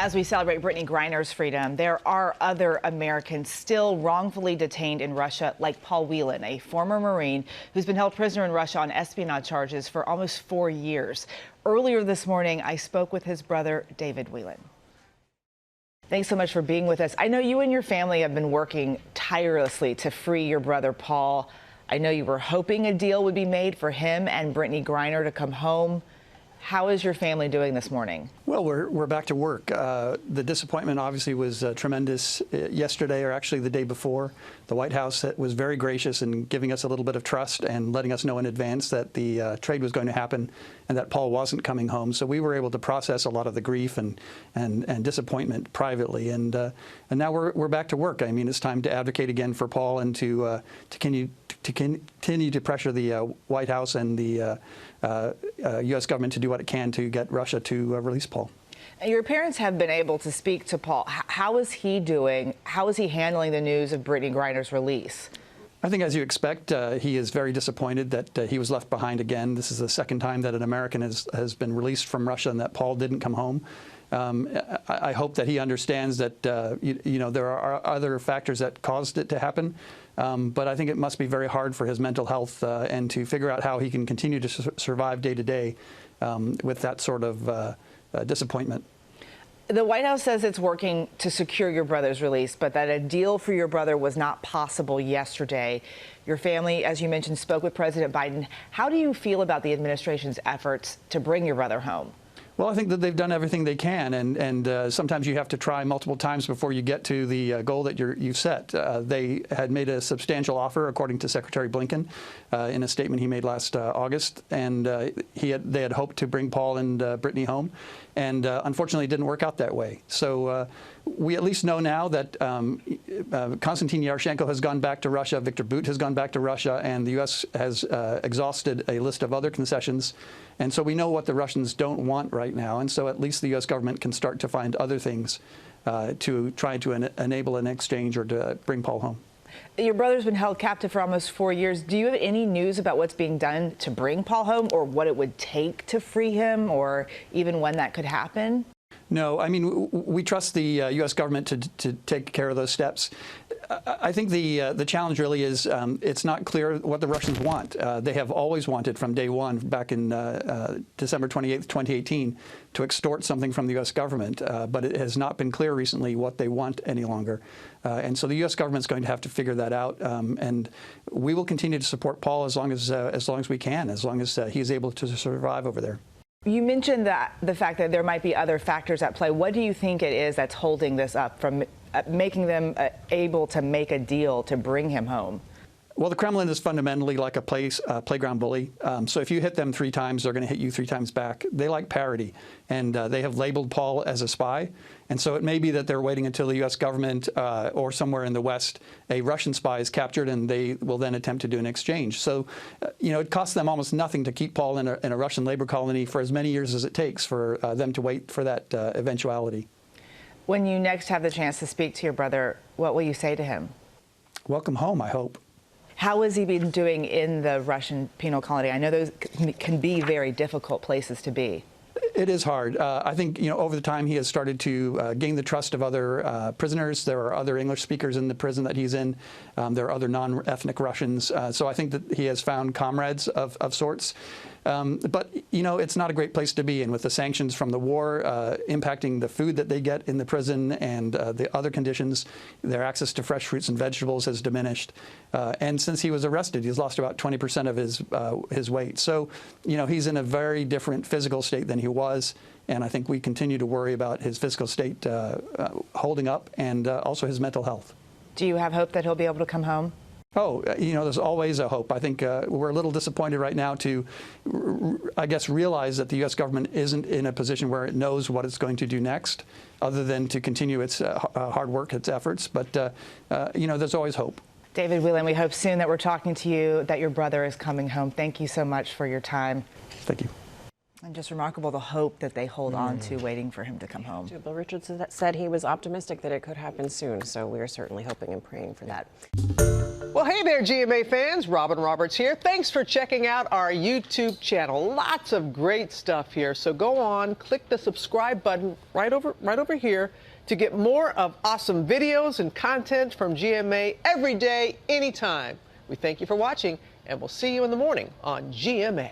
As we celebrate Brittney Griner's freedom, there are other Americans still wrongfully detained in Russia, like Paul Whelan, a former Marine who's been held prisoner in Russia on espionage charges for almost 4 years. Earlier this morning, I spoke with his brother, David Whelan. Thanks so much for being with us. I know you and your family have been working tirelessly to free your brother, Paul. I know you were hoping a deal would be made for him and Brittney Griner to come home. How is your family doing this morning? Well, we're back to work. The disappointment obviously was tremendous yesterday, or actually the day before. The White House was very gracious in giving us a little bit of trust and letting us know in advance that the trade was going to happen and that Paul wasn't coming home. So we were able to process a lot of the grief and disappointment privately. And now we're back to work. I mean, it's time to advocate again for Paul and to continue to pressure the White House and the U.S. government to do what it can to get Russia to release Paul. Your parents have been able to speak to Paul. How is he doing? How is he handling the news of Brittney Griner's release? I think, as you expect, he is very disappointed that he was left behind again. This is the second time that an American has been released from Russia and that Paul didn't come home. I hope that he understands that there are other factors that caused it to happen, but I think it must be very hard for his mental health and to figure out how he can continue to survive day to day with that sort of disappointment. The White House says it's working to secure your brother's release, but that a deal for your brother was not possible yesterday. Your family, as you mentioned, spoke with President Biden. How do you feel about the administration's efforts to bring your brother home? Well, I think that they've done everything they can, and sometimes you have to try multiple times before you get to the goal that you've set. They had made a substantial offer, according to Secretary Blinken, in a statement he made last August, and they had hoped to bring Paul and Brittney home, and unfortunately it didn't work out that way. So we at least know now that Konstantin Yaroshenko has gone back to Russia, Viktor Bout has gone back to Russia, and the U.S. has exhausted a list of other concessions. And so we know what the Russians don't want right now, and so at least the U.S. government can start to find other things to try to enable an exchange or to bring Paul home. Your brother's been held captive for almost 4 years. Do you have any news about what's being done to bring Paul home, or what it would take to free him, or even when that could happen? No, I mean, we trust the U.S. government to take care of those steps. I think the challenge really is it's not clear what the Russians want. They have always wanted from day one, back in December 28th, 2018, to extort something from the U.S. government, but it has not been clear recently what they want any longer. And so the U.S. government's going to have to figure that out, and we will continue to support Paul as long as we can, as long as he's able to survive over there. You mentioned that the fact that there might be other factors at play. What do you think it is that's holding this up from making them able to make a deal to bring him home? Well, the Kremlin is fundamentally like a playground bully. So if you hit them 3 times, they're going to hit you 3 times back. They like parity, and they have labeled Paul as a spy. And so it may be that they're waiting until the U.S. government or somewhere in the West, a Russian spy is captured, and they will then attempt to do an exchange. So, it costs them almost nothing to keep Paul in a Russian labor colony for as many years as it takes for them to wait for that eventuality. When you next have the chance to speak to your brother, what will you say to him? Welcome home, I hope. How has he been doing in the Russian penal colony? I know those can be very difficult places to be. It is hard. I think, over the time he has started to gain the trust of other prisoners. There are other English speakers in the prison that he's in. There are other non-ethnic Russians. So I think that he has found comrades of sorts. But, it's not a great place to be in, with the sanctions from the war impacting the food that they get in the prison and the other conditions. Their access to fresh fruits and vegetables has diminished. And since he was arrested, he's lost about 20% of his weight. So, he's in a very different physical state than he was. And I think we continue to worry about his physical state holding up, and also his mental health. Do you have hope that he'll be able to come home? Oh, there's always a hope. I think we're a little disappointed right now to, I guess, realize that the U.S. government isn't in a position where it knows what it's going to do next, other than to continue its hard work, its efforts. But, there's always hope. David Whelan, we hope soon that we're talking to you, that your brother is coming home. Thank you so much for your time. Thank you. And just remarkable, the hope that they hold on to, waiting for him to come home. Bill Richardson said he was optimistic that it could happen soon, so we're certainly hoping and praying for that. Well, hey there, GMA fans. Robin Roberts here. Thanks for checking out our YouTube channel. Lots of great stuff here. So go on, click the subscribe button right over here to get more of awesome videos and content from GMA every day, anytime. We thank you for watching, and we'll see you in the morning on GMA.